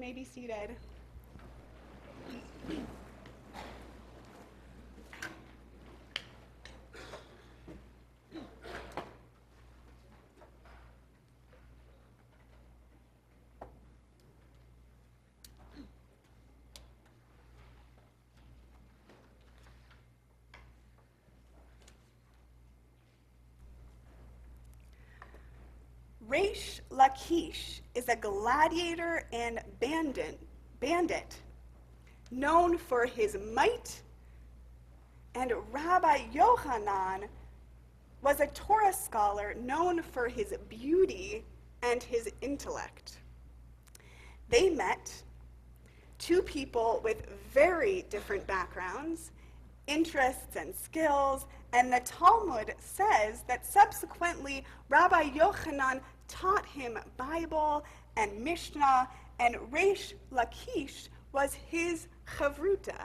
may be seated. Rosh Lakish is a gladiator and bandit known for his might, and Rabbi Yochanan was a Torah scholar known for his beauty and his intellect. They met, two people with very different backgrounds, interests and skills, and the Talmud says that subsequently Rabbi Yochanan taught him Bible and Mishnah, and Rosh Lakish was his chavruta.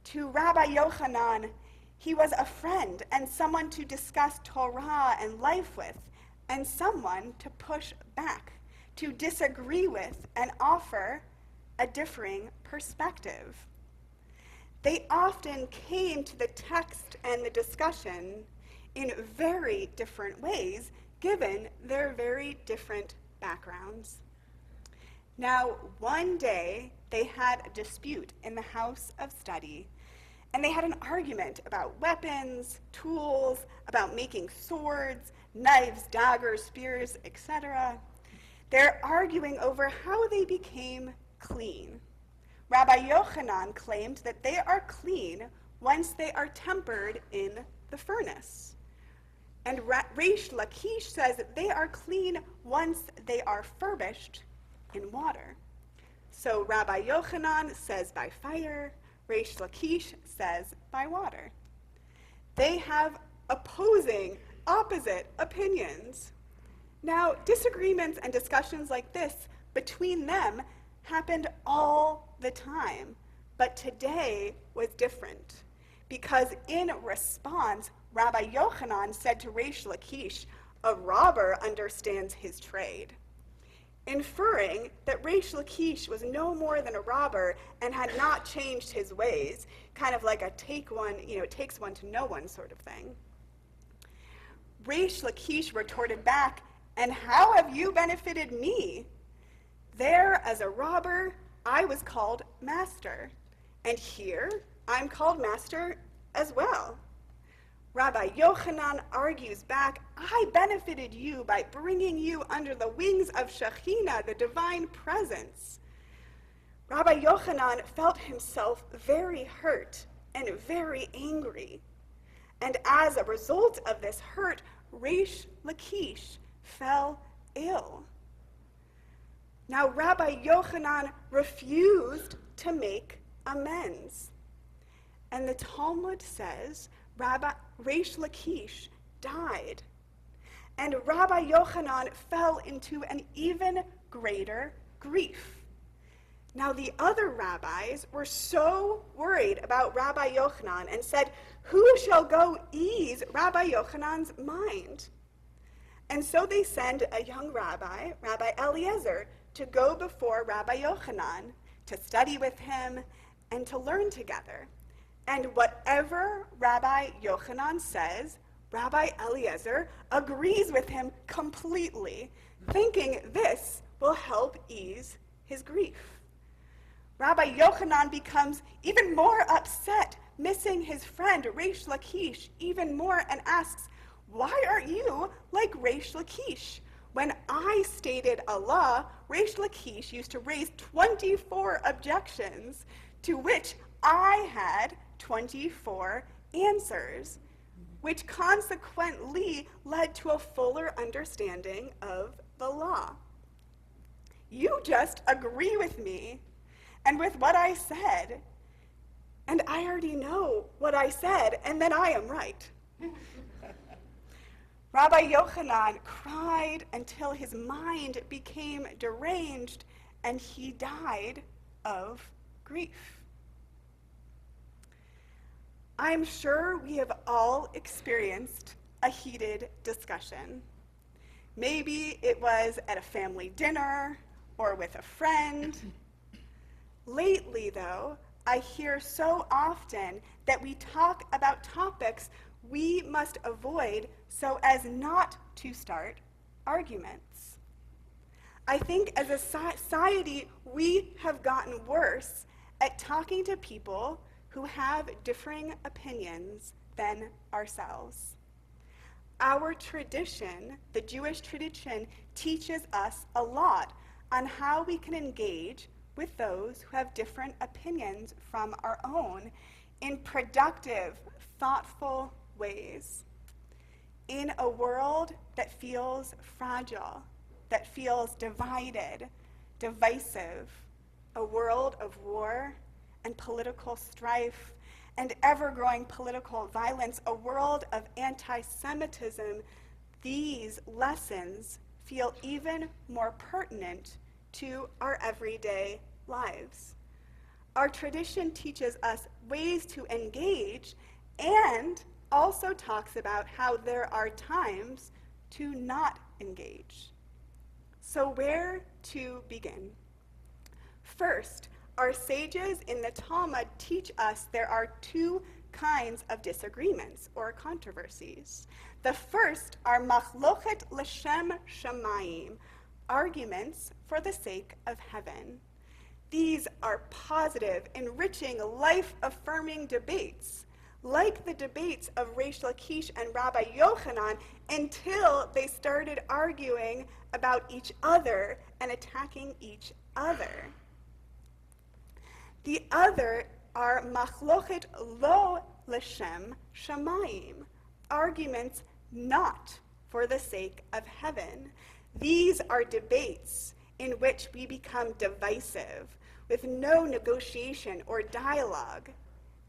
To Rabbi Yochanan, he was a friend and someone to discuss Torah and life with, and someone to push back, to disagree with, and offer a differing perspective. They often came to the text and the discussion in very different ways, given their very different backgrounds. Now, one day, they had a dispute in the house of study, and they had an argument about weapons, tools, about making swords, knives, daggers, spears, etc. They're arguing over how they became clean. Rabbi Yochanan claimed that they are clean once they are tempered in the furnace. And Rosh Lakish says that they are clean once they are furbished in water. So Rabbi Yochanan says by fire, Rosh Lakish says by water. They have opposite opinions. Now, disagreements and discussions like this between them happened all the time, but today was different, because in response, Rabbi Yochanan said to Rosh Lakish, "A robber understands his trade," inferring that Rosh Lakish was no more than a robber and had not changed his ways, kind of like a takes one to know one sort of thing. Rosh Lakish retorted back, "And how have you benefited me? There, as a robber, I was called master, and here I'm called master as well." Rabbi Yochanan argues back, "I benefited you by bringing you under the wings of Shekhinah, the divine presence." Rabbi Yochanan felt himself very hurt and very angry. And as a result of this hurt, Rosh Lakish fell ill. Now, Rabbi Yochanan refused to make amends. And the Talmud says Rosh Lakish died. And Rabbi Yochanan fell into an even greater grief. Now, the other rabbis were so worried about Rabbi Yochanan and said, "Who shall go ease Rabbi Yochanan's mind?" And so they send a young rabbi, Rabbi Eliezer, to go before Rabbi Yochanan, to study with him and to learn together. And whatever Rabbi Yochanan says, Rabbi Eliezer agrees with him completely, thinking this will help ease his grief. Rabbi Yochanan becomes even more upset, missing his friend Rosh Lakish even more, and asks, "Why aren't you like Rosh Lakish? When I stated a law, Rosh Lakish used to raise 24 objections, to which I had 24 answers, which consequently led to a fuller understanding of the law. You just agree with me and with what I said, and I already know what I said, and then I am right." Rabbi Yochanan cried until his mind became deranged and he died of grief. I'm sure we have all experienced a heated discussion. Maybe it was at a family dinner or with a friend, Lately, though, I hear so often that we talk about topics we must avoid so as not to start arguments. I think as a society, we have gotten worse at talking to people who have differing opinions than ourselves. Our tradition, the Jewish tradition, teaches us a lot on how we can engage with those who have different opinions from our own in productive, thoughtful ways. In a world that feels fragile, that feels divided, divisive, a world of war and political strife and ever-growing political violence, a world of anti-Semitism, these lessons feel even more pertinent to our everyday lives. Our tradition teaches us ways to engage and also talks about how there are times to not engage. So where to begin? First, our sages in the Talmud teach us there are two kinds of disagreements or controversies. The first are machlochet l'shem shamayim, arguments for the sake of heaven. These are positive, enriching, life-affirming debates, like the debates of Reish Lakish and Rabbi Yochanan, until they started arguing about each other and attacking each other. The other are machlochet lo l'shem shamayim, arguments not for the sake of heaven. These are debates in which we become divisive, with no negotiation or dialogue,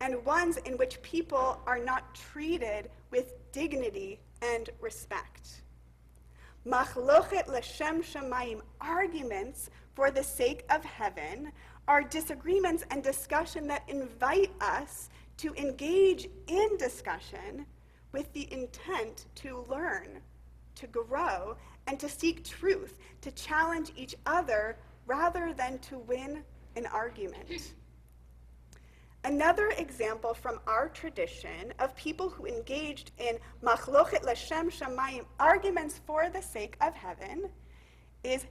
and ones in which people are not treated with dignity and respect. Machlochet l'shem shamayim, arguments for the sake of heaven, are disagreements and discussion that invite us to engage in discussion with the intent to learn, to grow, and to seek truth, to challenge each other rather than to win an argument. Another example from our tradition of people who engaged in machlochet l'shem shamayim, arguments for the sake of heaven, is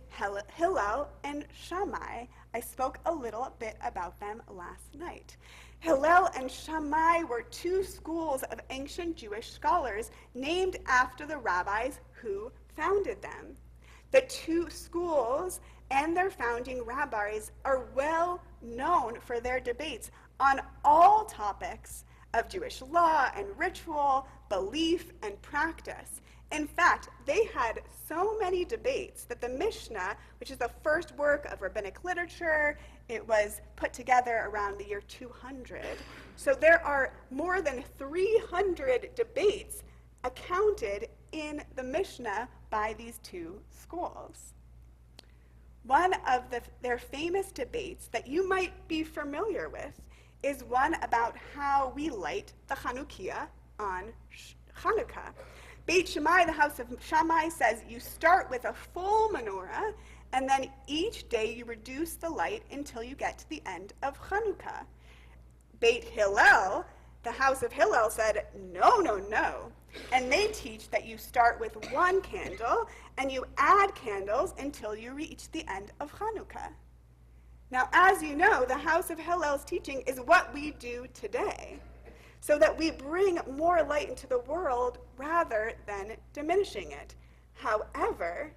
Hillel and Shammai. I spoke a little bit about them last night. Hillel and Shammai were two schools of ancient Jewish scholars named after the rabbis who founded them. The two schools and their founding rabbis are well known for their debates on all topics of Jewish law and ritual, belief and practice. In fact, they had so many debates that the Mishnah, which is the first work of rabbinic literature, it was put together around the year 200. So there are more than 300 debates accounted in the Mishnah by these two schools. One of their famous debates that you might be familiar with is one about how we light the Chanukiah on Hanukkah. Beit Shammai, the house of Shammai, says you start with a full menorah, and then each day you reduce the light until you get to the end of Hanukkah. Beit Hillel, the house of Hillel, said, no, no, no. And they teach that you start with one candle, and you add candles until you reach the end of Hanukkah. Now, as you know, the house of Hillel's teaching is what we do today, so that we bring more light into the world rather than diminishing it. However,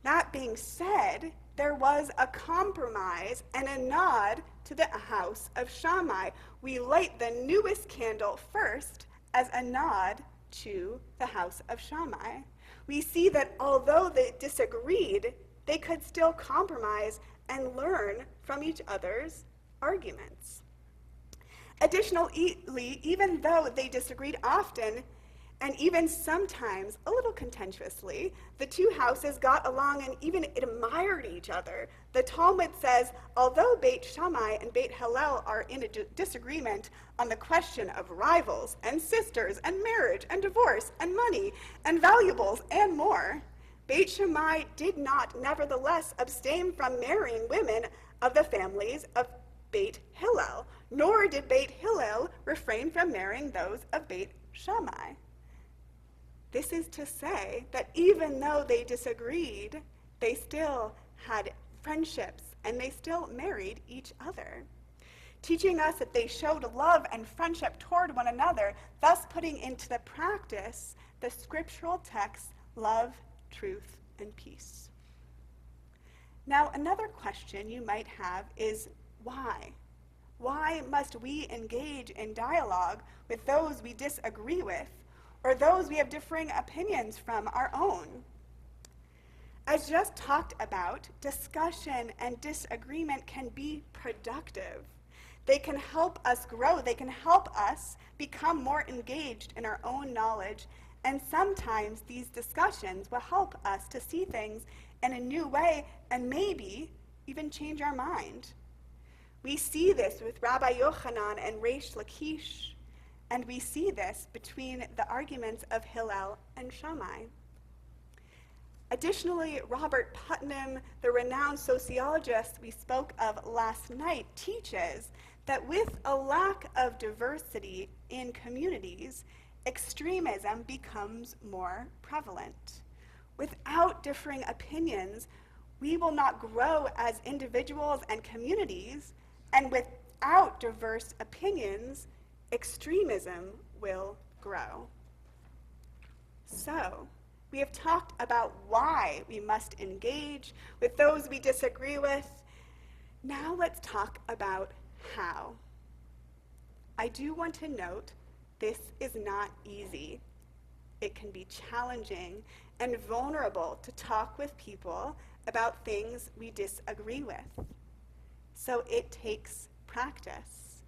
that being said, there was a compromise and a nod to the house of Shammai. We light the newest candle first as a nod to the house of Shammai. We see that although they disagreed, they could still compromise and learn from each other's arguments. Additionally, even though they disagreed often, and even sometimes a little contentiously, the two houses got along and even admired each other. The Talmud says, although Beit Shammai and Beit Hillel are in a disagreement on the question of rivals and sisters and marriage and divorce and money and valuables and more, Beit Shammai did not nevertheless abstain from marrying women of the families of Beit Hillel, nor did Beit Hillel refrain from marrying those of Beit Shammai. This is to say that even though they disagreed, they still had friendships and they still married each other, teaching us that they showed love and friendship toward one another, thus putting into the practice the scriptural texts love, truth, and peace. Now, another question you might have is why? Why must we engage in dialogue with those we disagree with, or those we have differing opinions from our own? As just talked about, discussion and disagreement can be productive. They can help us grow. They can help us become more engaged in our own knowledge. And sometimes these discussions will help us to see things in a new way and maybe even change our mind. We see this with Rabbi Yochanan and Resh Lakish, and we see this between the arguments of Hillel and Shammai. Additionally, Robert Putnam, the renowned sociologist we spoke of last night, teaches that with a lack of diversity in communities, extremism becomes more prevalent. Without differing opinions, we will not grow as individuals and communities, and without diverse opinions, extremism will grow. So, we have talked about why we must engage with those we disagree with. Now let's talk about how. I do want to note this is not easy. It can be challenging and vulnerable to talk with people about things we disagree with. So it takes practice,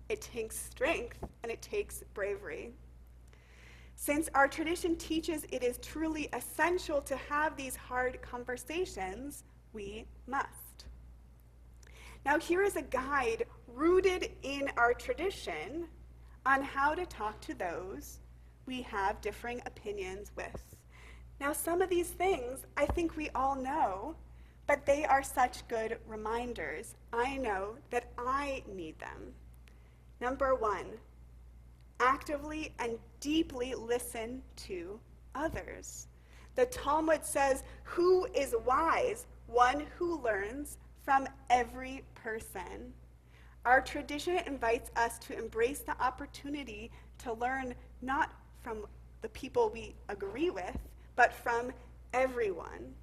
it takes strength, and it takes bravery. Since our tradition teaches it is truly essential to have these hard conversations, we must. Now here is a guide rooted in our tradition on how to talk to those we have differing opinions with. Now some of these things I think we all know, but they are such good reminders. I know that I need them. Number one, actively and deeply listen to others. The Talmud says, "Who is wise? One who learns from every person." Our tradition invites us to embrace the opportunity to learn not from the people we agree with, but from everyone.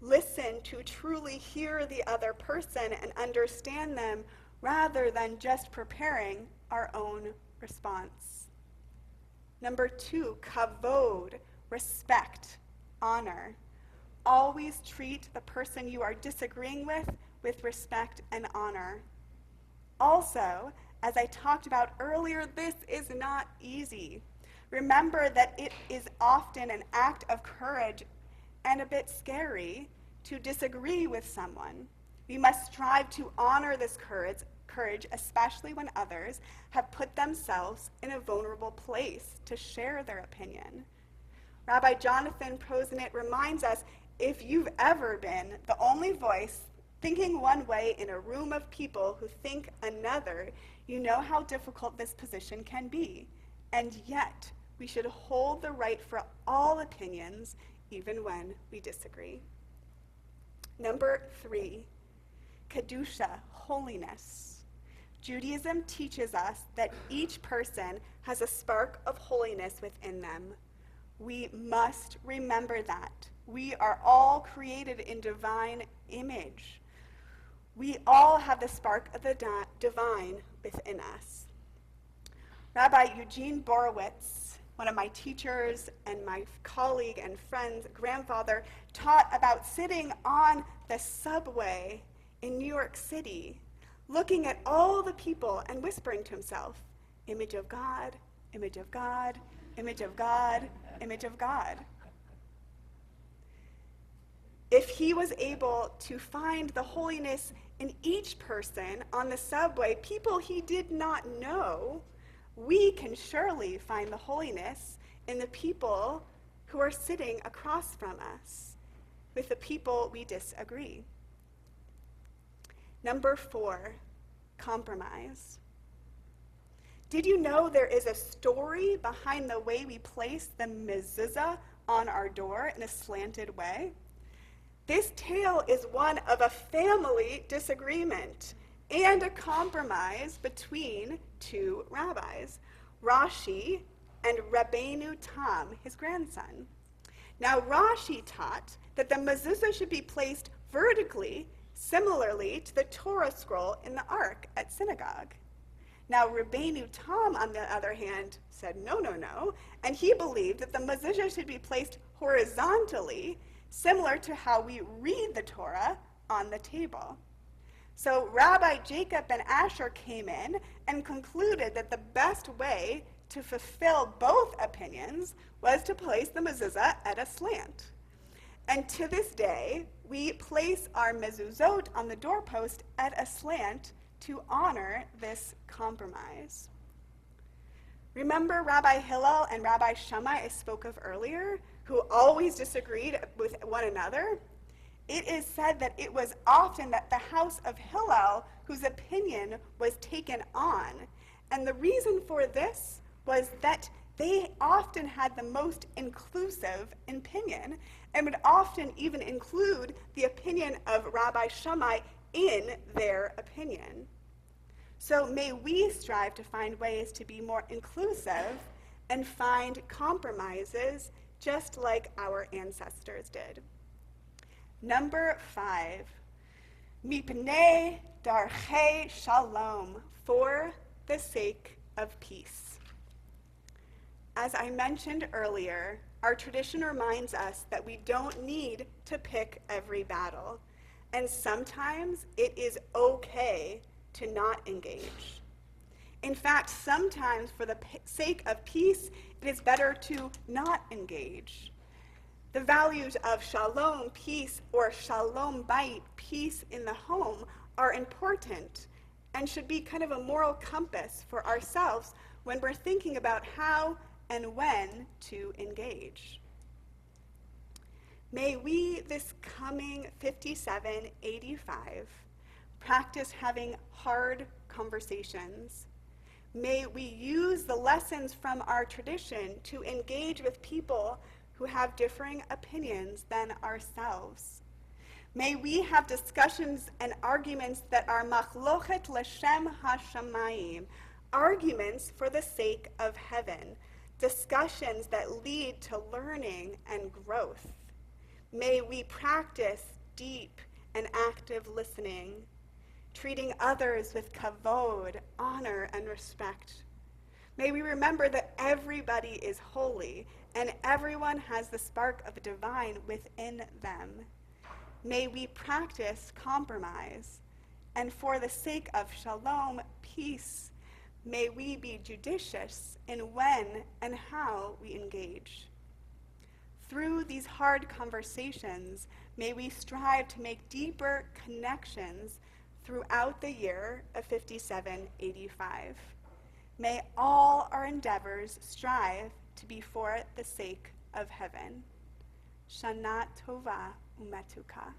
Listen to truly hear the other person and understand them rather than just preparing our own response. Number two, kavod, respect, honor. Always treat the person you are disagreeing with respect and honor. Also, as I talked about earlier, this is not easy. Remember that it is often an act of courage and a bit scary to disagree with someone. We must strive to honor this courage, especially when others have put themselves in a vulnerable place to share their opinion. Rabbi Jonathan Prosenit reminds us, if you've ever been the only voice thinking one way in a room of people who think another, you know how difficult this position can be. And yet, we should hold the right for all opinions, even when we disagree. Number three, kedusha, holiness. Judaism teaches us that each person has a spark of holiness within them. We must remember that. We are all created in divine image. We all have the spark of the divine within us. Rabbi Eugene Borowitz, one of my teachers and my colleague and friend's grandfather, taught about sitting on the subway in New York City, looking at all the people and whispering to himself, image of God, image of God, image of God, image of God. If he was able to find the holiness in each person on the subway, people he did not know, we can surely find the holiness in the people who are sitting across from us, with the people we disagree. Number 4, compromise. Did you know there is a story behind the way we place the mezuzah on our door in a slanted way? This tale is one of a family disagreement and a compromise between two rabbis, Rashi and Rabbeinu Tam, his grandson. Now, Rashi taught that the mezuzah should be placed vertically, similarly to the Torah scroll in the ark at synagogue. Now, Rabbeinu Tam, on the other hand, said no, and he believed that the mezuzah should be placed horizontally, similar to how we read the Torah on the table. So Rabbi Jacob ben Asher came in and concluded that the best way to fulfill both opinions was to place the mezuzah at a slant. And to this day, we place our mezuzot on the doorpost at a slant to honor this compromise. Remember Rabbi Hillel and Rabbi Shammai I spoke of earlier, who always disagreed with one another? It is said that it was often that the house of Hillel whose opinion was taken on. And the reason for this was that they often had the most inclusive opinion and would often even include the opinion of Rabbi Shammai in their opinion. So may we strive to find ways to be more inclusive and find compromises just like our ancestors did. Number 5, mipnei darchei shalom, for the sake of peace. As I mentioned earlier, our tradition reminds us that we don't need to pick every battle, and sometimes it is okay to not engage. In fact, sometimes for the sake of peace, it is better to not engage. The values of shalom, peace, or shalom bayit, peace in the home, are important and should be kind of a moral compass for ourselves when we're thinking about how and when to engage. May we, this coming 5785, practice having hard conversations. May we use the lessons from our tradition to engage with people who have differing opinions than ourselves. May we have discussions and arguments that are machlochet l'shem hashamayim, arguments for the sake of heaven, discussions that lead to learning and growth. May we practice deep and active listening, treating others with kavod, honor, and respect. May we remember that everybody is holy and everyone has the spark of the divine within them. May we practice compromise, and for the sake of shalom, peace, may we be judicious in when and how we engage. Through these hard conversations, may we strive to make deeper connections throughout the year of 5785. May all our endeavors strive to be for the sake of heaven. Shana Tova Umetuka.